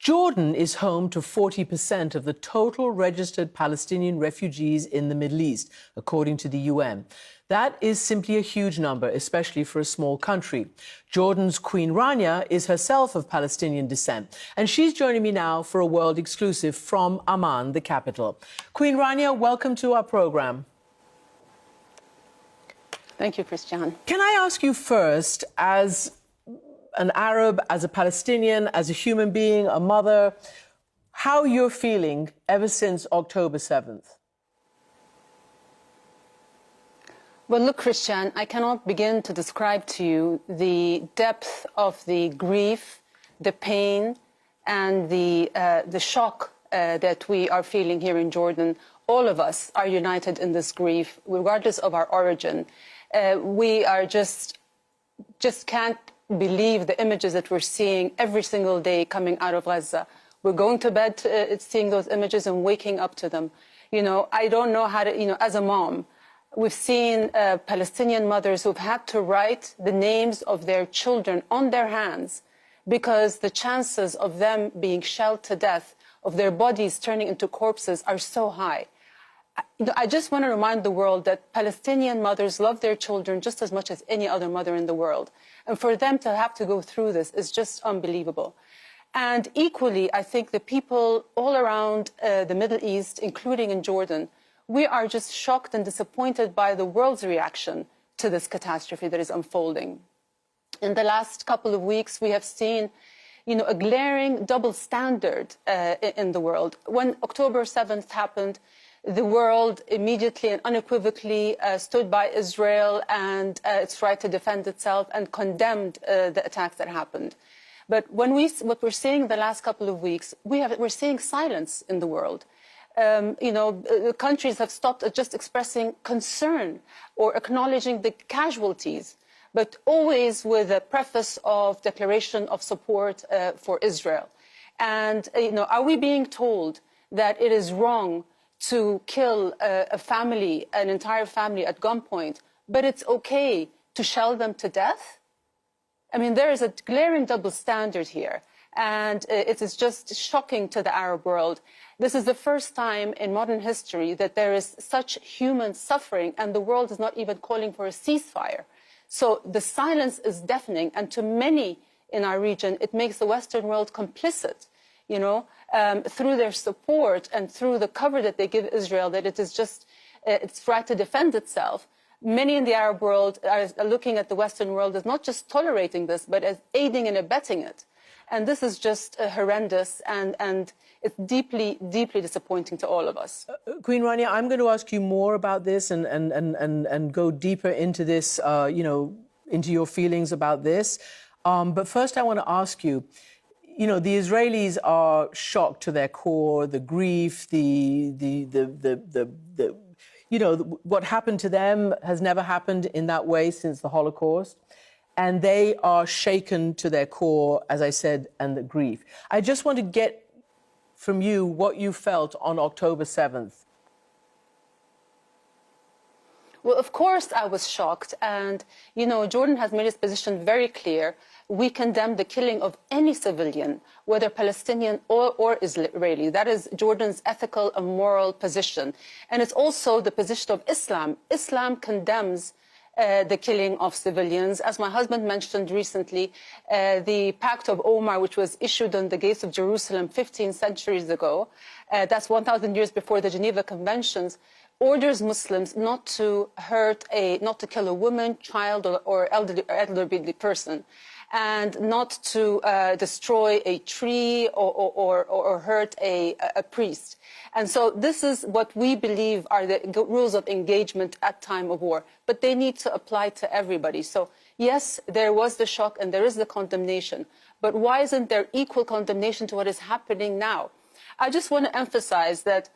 Jordan is home to 40% of the total registered Palestinian refugees in the Middle East, according to the UN. That is simply a huge number, especially for a small country. Jordan's Queen Rania is herself of Palestinian descent, and she's joining me now for a world exclusive from Amman, the capital. Queen Rania, welcome to our program. Thank you, Christian. Can I ask you first, as an Arab, as a Palestinian, as a human being, a mother, how you're feeling ever since October 7th? Well, look, Christian, I cannot begin to describe to you the depth of the grief, the pain, and the shock that we are feeling here in Jordan. All of us are united in this grief, regardless of our origin. We are just can't believe the images that we're seeing every single day coming out of Gaza. We're going to bed seeing those images and waking up to them. You know, I don't know how to, you know, as a mom, we've seen Palestinian mothers who've had to write the names of their children on their hands because the chances of them being shelled to death, of their bodies turning into corpses, are so high. I just want to remind the world that Palestinian mothers love their children just as much as any other mother in the world. And for them to have to go through this is just unbelievable. And equally, I think the people all around the Middle East, including in Jordan, we are just shocked and disappointed by the world's reaction to this catastrophe that is unfolding. In the last couple of weeks, we have seen, you know, a glaring double standard in the world. When October 7th happened, the world immediately and unequivocally stood by Israel and its right to defend itself and condemned the attacks that happened. But what we're seeing the last couple of weeks, we're seeing silence in the world. You know, countries have stopped at just expressing concern or acknowledging the casualties, but always with a preface of declaration of support for Israel. And, you know, are we being told that it is wrong to kill a family, an entire family at gunpoint, but it's okay to shell them to death? I mean, there is a glaring double standard here, and it is just shocking to the Arab world. This is the first time in modern history that there is such human suffering, and the world is not even calling for a ceasefire. So the silence is deafening, and to many in our region, it makes the Western world complicit, you know, through their support and through the cover that they give Israel, that it is just its right to defend itself. Many in the Arab world are looking at the Western world as not just tolerating this, but as aiding and abetting it. And this is just horrendous, and it's deeply, deeply disappointing to all of us. Queen Rania, I'm going to ask you more about this and go deeper into this, you know, into your feelings about this. But first I want to ask you, you know, the Israelis are shocked to their core, the grief, you know, what happened to them has never happened in that way since the Holocaust. And they are shaken to their core, as I said, and the grief. I just want to get from you what you felt on October 7th. Well, of course, I was shocked. And, you know, Jordan has made its position very clear. We condemn the killing of any civilian, whether Palestinian or Israeli. That is Jordan's ethical and moral position. And it's also the position of Islam. Islam condemns the killing of civilians. As my husband mentioned recently, the Pact of Omar, which was issued on the gates of Jerusalem 15 centuries ago, that's 1,000 years before the Geneva Conventions, orders Muslims not to kill a woman, child, or elderly person, and not to destroy a tree or hurt a priest. And so this is what we believe are the rules of engagement at time of war, but they need to apply to everybody. So yes, there was the shock and there is the condemnation, but why isn't there equal condemnation to what is happening now? I just want to emphasize that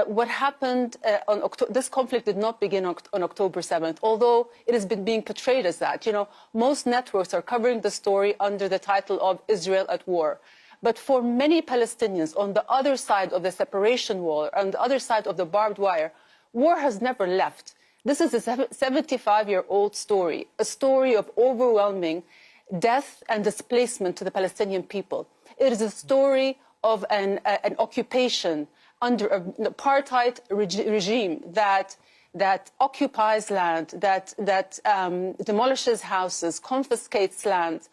what happened on this conflict did not begin on October 7th, although it has been being portrayed as that. You know, most networks are covering the story under the title of Israel at War. But for many Palestinians on the other side of the separation wall, on the other side of the barbed wire, war has never left. This is a 75-year-old story, a story of overwhelming death and displacement to the Palestinian people. It is a story of an occupation under an apartheid regime that occupies land, that demolishes houses, confiscates land,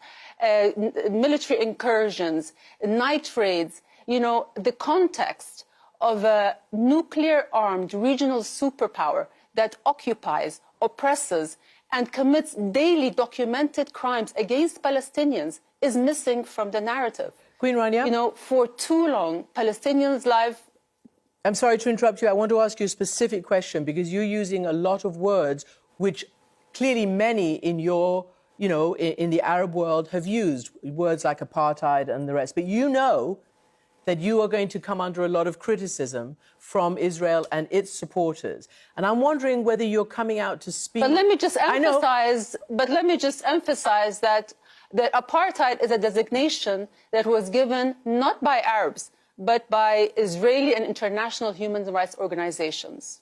military incursions, night raids, you know, the context of a nuclear-armed regional superpower that occupies, oppresses, and commits daily documented crimes against Palestinians is missing from the narrative. Queen Rania? You know, for too long, Palestinians' life... I'm sorry to interrupt you. I want to ask you a specific question because you're using a lot of words which clearly many in your, you know, in the Arab world have used, words like apartheid and the rest. But you know that you are going to come under a lot of criticism from Israel and its supporters. And I'm wondering whether you're coming out to speak... But let me just emphasize that apartheid is a designation that was given not by Arabs, but by Israeli and international human rights organizations.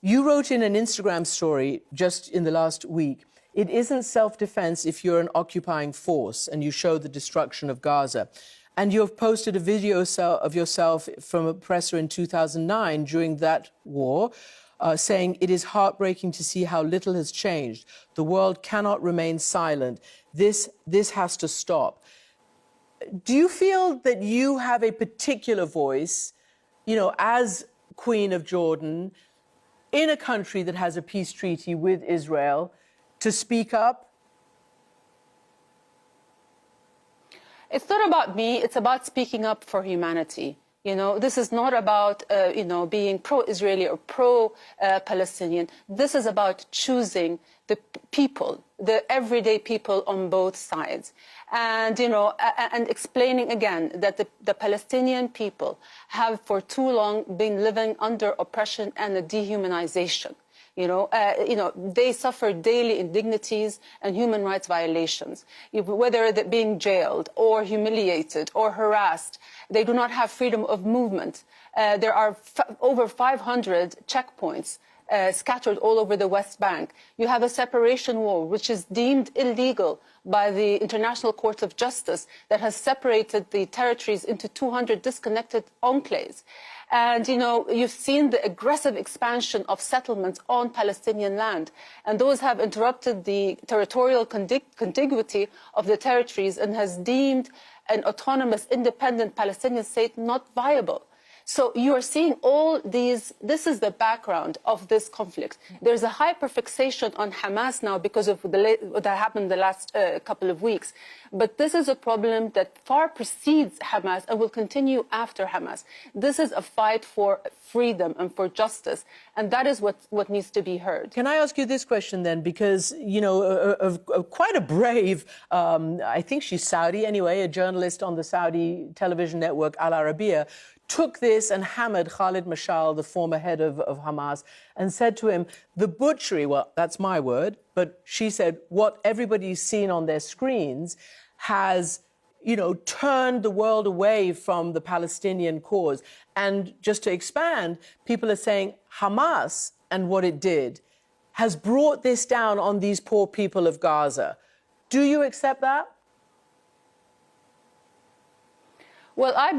You wrote in an Instagram story just in the last week, it isn't self-defense if you're an occupying force, and you show the destruction of Gaza. And you've posted a video of yourself from a presser in 2009 during that war, saying it is heartbreaking to see how little has changed. The world cannot remain silent. This has to stop. Do you feel that you have a particular voice, you know, as Queen of Jordan, in a country that has a peace treaty with Israel, to speak up? It's not about me, it's about speaking up for humanity. You know, this is not about, you know, being pro-Israeli or pro-Palestinian. This is about choosing the people, the everyday people on both sides. And, you know, and explaining again that the Palestinian people have for too long been living under oppression and a dehumanization. You know, they suffer daily indignities and human rights violations, whether they're being jailed or humiliated or harassed. They do not have freedom of movement. There are over 500 checkpoints scattered all over the West Bank. You have a separation wall, which is deemed illegal by the International Court of Justice, that has separated the territories into 200 disconnected enclaves. And, you know, you've seen the aggressive expansion of settlements on Palestinian land. And those have interrupted the territorial contiguity of the territories and has deemed an autonomous, independent Palestinian state not viable. So you are seeing all these, this is the background of this conflict. There's a hyperfixation on Hamas now because of what happened the last couple of weeks. But this is a problem that far precedes Hamas and will continue after Hamas. This is a fight for freedom and for justice, and that is what needs to be heard. Can I ask you this question then? Because, you know, quite a brave, I think she's Saudi anyway, a journalist on the Saudi television network Al Arabiya, took this and hammered Khalid Mashal, the former head of Hamas, and said to him, the butchery, well, that's my word, but she said, what everybody's seen on their screens has, you know, turned the world away from the Palestinian cause. And just to expand, people are saying Hamas and what it did has brought this down on these poor people of Gaza. Do you accept that? Well, I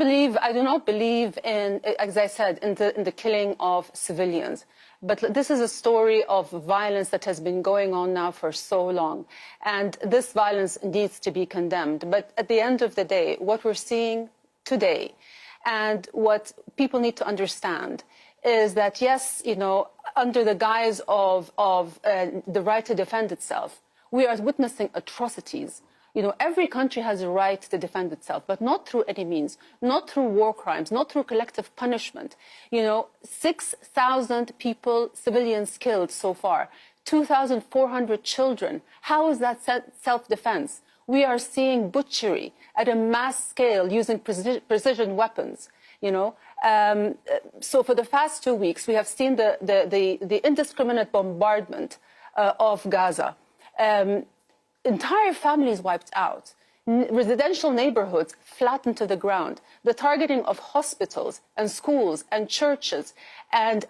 do not believe in, as I said, in the killing of civilians. But this is a story of violence that has been going on now for so long. And this violence needs to be condemned. But at the end of the day, what we're seeing today and what people need to understand is that, yes, you know, under the guise of the right to defend itself, we are witnessing atrocities. You know, every country has a right to defend itself, but not through any means, not through war crimes, not through collective punishment. You know, 6,000 people, civilians killed so far, 2,400 children. How is that self-defense? We are seeing butchery at a mass scale using precision weapons. You know, so for the past 2 weeks, we have seen the indiscriminate bombardment of Gaza. Entire families wiped out, residential neighborhoods flattened to the ground, the targeting of hospitals and schools and churches and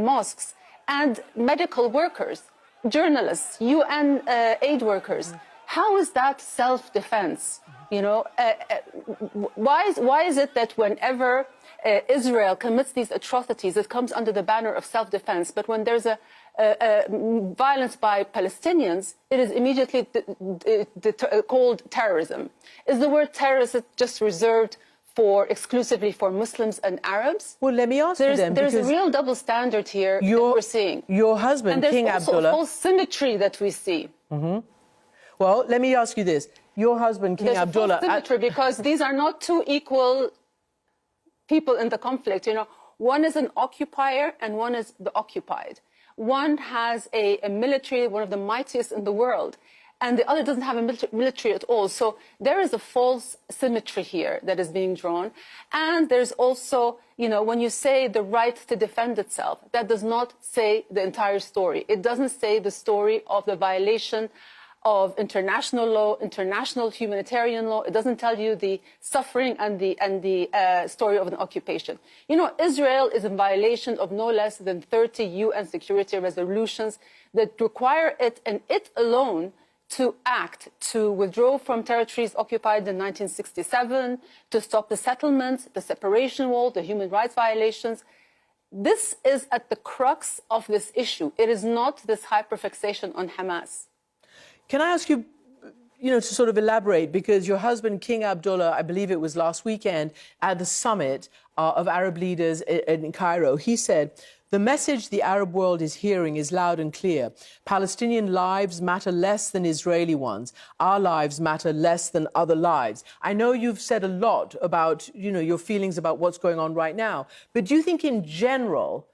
mosques and medical workers, journalists, UN aid workers. How is that self-defense? You know, why is it that whenever Israel commits these atrocities, it comes under the banner of self-defense, but when there's a violence by Palestinians, it is immediately called terrorism? Is the word terrorist just reserved exclusively for Muslims and Arabs? Well, let me ask you then, there's a real double standard here that we're seeing. Your husband, King Abdullah... And there's also a false symmetry that we see. Mm-hmm. Well, let me ask you this. Your husband, King Abdullah... There's a false symmetry because these are not two equal people in the conflict. You know, one is an occupier and one is the occupied. One has a military, one of the mightiest in the world, and the other doesn't have a military at all. So there is a false symmetry here that is being drawn. And there's also, you know, when you say the right to defend itself, that does not say the entire story. It doesn't say the story of the violation of international law, international humanitarian law. It doesn't tell you the suffering and the story of an occupation. You know, Israel is in violation of no less than 30 UN security resolutions that require it and it alone to act, to withdraw from territories occupied in 1967, to stop the settlements, the separation wall, the human rights violations. This is at the crux of this issue. It is not this hyperfixation on Hamas. Can I ask you, to sort of elaborate, because your husband, King Abdullah, I believe it was last weekend, at the summit of Arab leaders in Cairo, he said, the message the Arab world is hearing is loud and clear. Palestinian lives matter less than Israeli ones. Our lives matter less than other lives. I know you've said a lot about, your feelings about what's going on right now, but do you think in general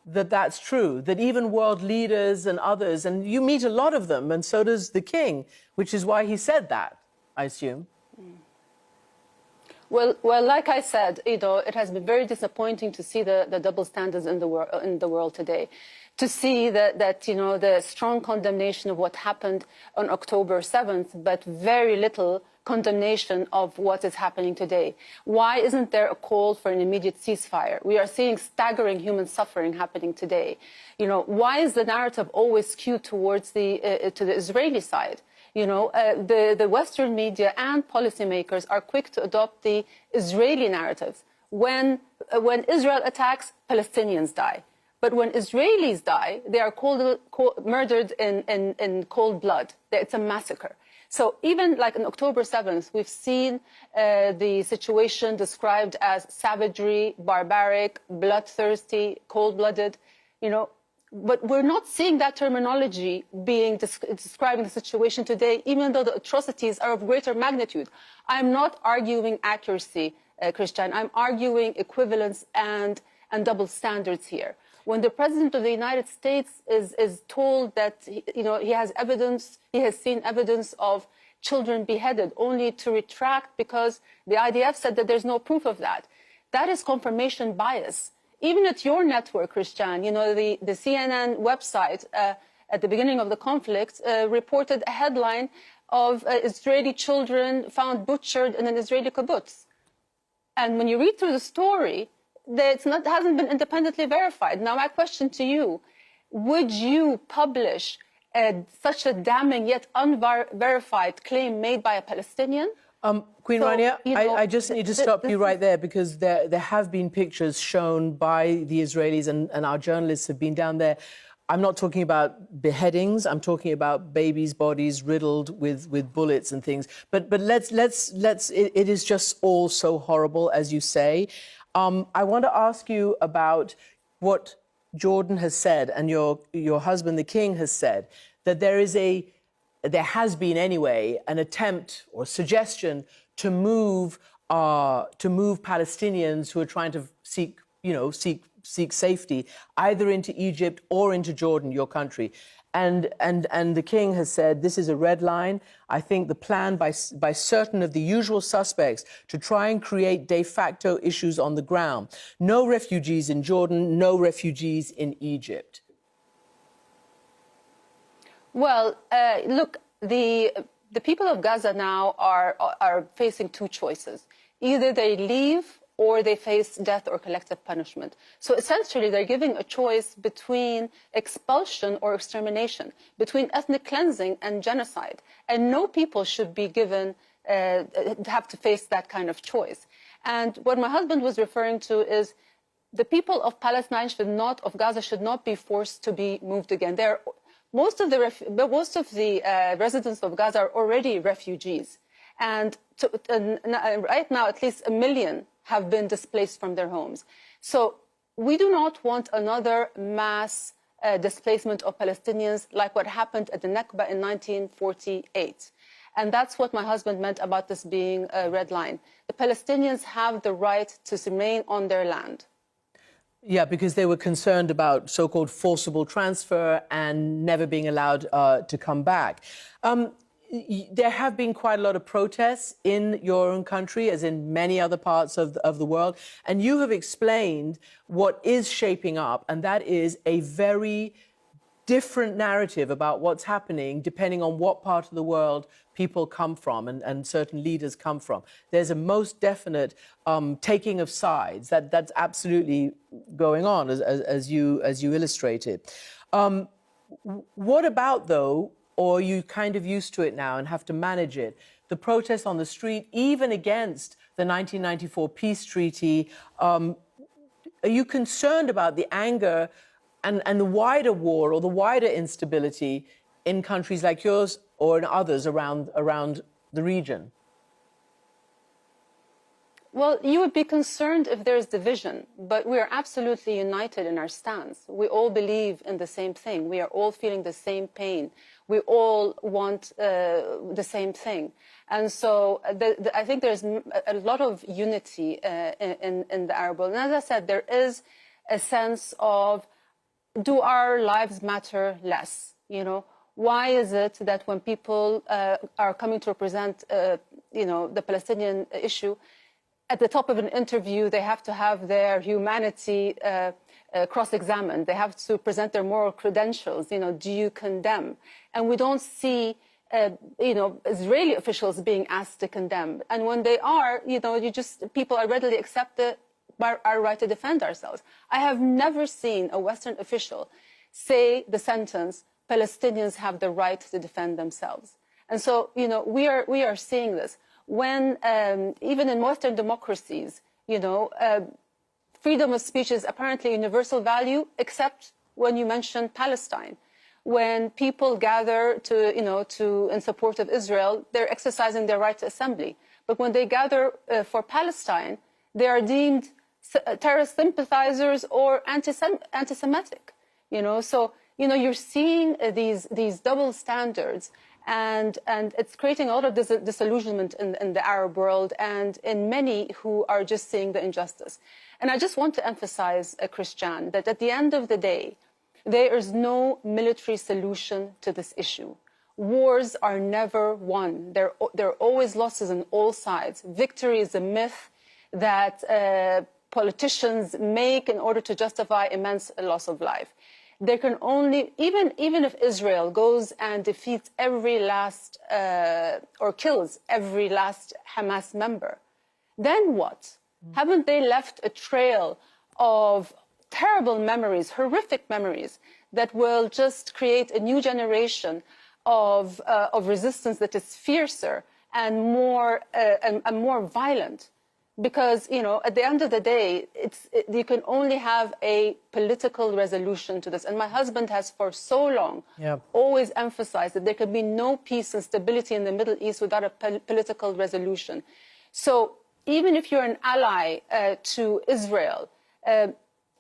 that that's true, that even world leaders and others, and you meet a lot of them, and so does the king, which is why he said that, I assume? Well, like I said, it has been very disappointing to see the double standards in the world today, to see that the strong condemnation of what happened on October 7th, but very little condemnation of what is happening today. Why isn't there a call for an immediate ceasefire? We are seeing staggering human suffering happening today. Why is the narrative always skewed towards to the Israeli side? The Western media and policymakers are quick to adopt the Israeli narratives. When Israel attacks, Palestinians die. But when Israelis die, they are murdered in cold blood. It's a massacre. So even like on October 7th, we've seen the situation described as savagery, barbaric, bloodthirsty, cold-blooded, But we're not seeing that terminology being describing the situation today, even though the atrocities are of greater magnitude. I'm not arguing accuracy, Christian. I'm arguing equivalence and double standards here. When the President of the United States is told that he has seen evidence of children beheaded, only to retract because the IDF said that there's no proof of that, that is confirmation bias. Even at your network, Christian, the CNN website at the beginning of the conflict reported a headline of Israeli children found butchered in an Israeli kibbutz. And when you read through the story, it hasn't been independently verified. Now, my question to you, would you publish such a damning yet unverified claim made by a Palestinian? Queen Rania, I just need to stop you right there, because there have been pictures shown by the Israelis, and our journalists have been down there. I'm not talking about beheadings. I'm talking about babies' bodies riddled with bullets and things. But let's it is just all so horrible, as you say. I want to ask you about what Jordan has said, and your husband, the king, has said, that there has been anyway an attempt or suggestion to move Palestinians who are trying to seek safety either into Egypt or into Jordan, your country. And the king has said this is a red line. I think the plan by certain of the usual suspects to try and create de facto issues on the ground. No refugees in Jordan, no refugees in Egypt. Well, look, the people of Gaza now are facing two choices. Either they leave or they face death or collective punishment. So essentially, they're giving a choice between expulsion or extermination, between ethnic cleansing and genocide. And no people should be given, have to face that kind of choice. And what my husband was referring to is the people of Palestine of Gaza should not be forced to be moved again. Most of the residents of Gaza are already refugees. And right now, at least 1 million have been displaced from their homes. So we do not want another mass displacement of Palestinians like what happened at the Nakba in 1948. And that's what my husband meant about this being a red line. The Palestinians have the right to remain on their land. Yeah, because they were concerned about so-called forcible transfer and never being allowed to come back. There have been quite a lot of protests in your own country, as in many other parts of the world. And you have explained what is shaping up, and that is a very different narrative about what's happening depending on what part of the world people come from and certain leaders come from. There's a most definite taking of sides that's absolutely going on, as you illustrated. What about, though, or are you kind of used to it now and have to manage it, the protests on the street, even against the 1994 peace treaty? Are you concerned about the anger and the wider war or the wider instability in countries like yours or in others around the region? Well, you would be concerned if there's division, but we are absolutely united in our stance. We all believe in the same thing. We are all feeling the same pain. We all want the same thing. And so I think there's a lot of unity in the Arab world. And as I said, there is a sense of, do our lives matter less? You know, why is it that when people are coming to represent, the Palestinian issue, at the top of an interview, they have to have their humanity cross-examined. They have to present their moral credentials. You know, do you condemn? And we don't see, Israeli officials being asked to condemn. And when they are, people are readily accepted by our right to defend ourselves. I have never seen a Western official say the sentence, Palestinians have the right to defend themselves. And so, we are seeing this. When, even in Western democracies, freedom of speech is apparently a universal value, except when you mention Palestine. When people gather in support of Israel, they're exercising their right to assembly. But when they gather for Palestine, they are deemed terrorist sympathizers or anti-Semitic. So you're seeing these double standards. And it's creating a lot of disillusionment in the Arab world and in many who are just seeing the injustice. And I just want to emphasize, Christian, that at the end of the day, there is no military solution to this issue. Wars are never won. There are always losses on all sides. Victory is a myth that politicians make in order to justify immense loss of life. There can only, even if Israel goes and defeats every last, or kills every last Hamas member, then what? Haven't they left a trail of terrible memories, horrific memories, that will just create a new generation of resistance that is fiercer and more violent? Because, at the end of the day, you can only have a political resolution to this. And my husband has for so long always emphasized that there can be no peace and stability in the Middle East without a political resolution. So even if you're an ally to Israel,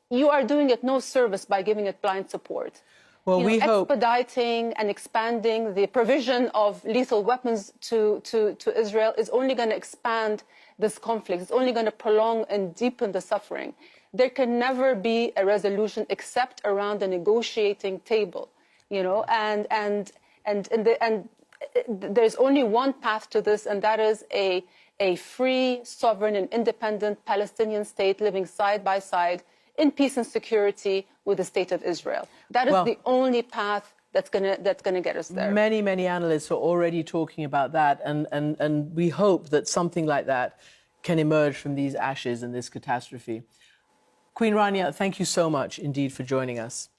you are doing it no service by giving it blind support. Well, we hope expediting and expanding the provision of lethal weapons to Israel is only going to expand this conflict. It's only going to prolong and deepen the suffering. There can never be a resolution except around the negotiating table, and there's only one path to this, and that is a free, sovereign, and independent Palestinian state living side by side in peace and security with the state of Israel. That is the only path that's gonna get us there. Many analysts are already talking about that, and we hope that something like that can emerge from these ashes and this catastrophe. Queen Rania, thank you so much indeed for joining us.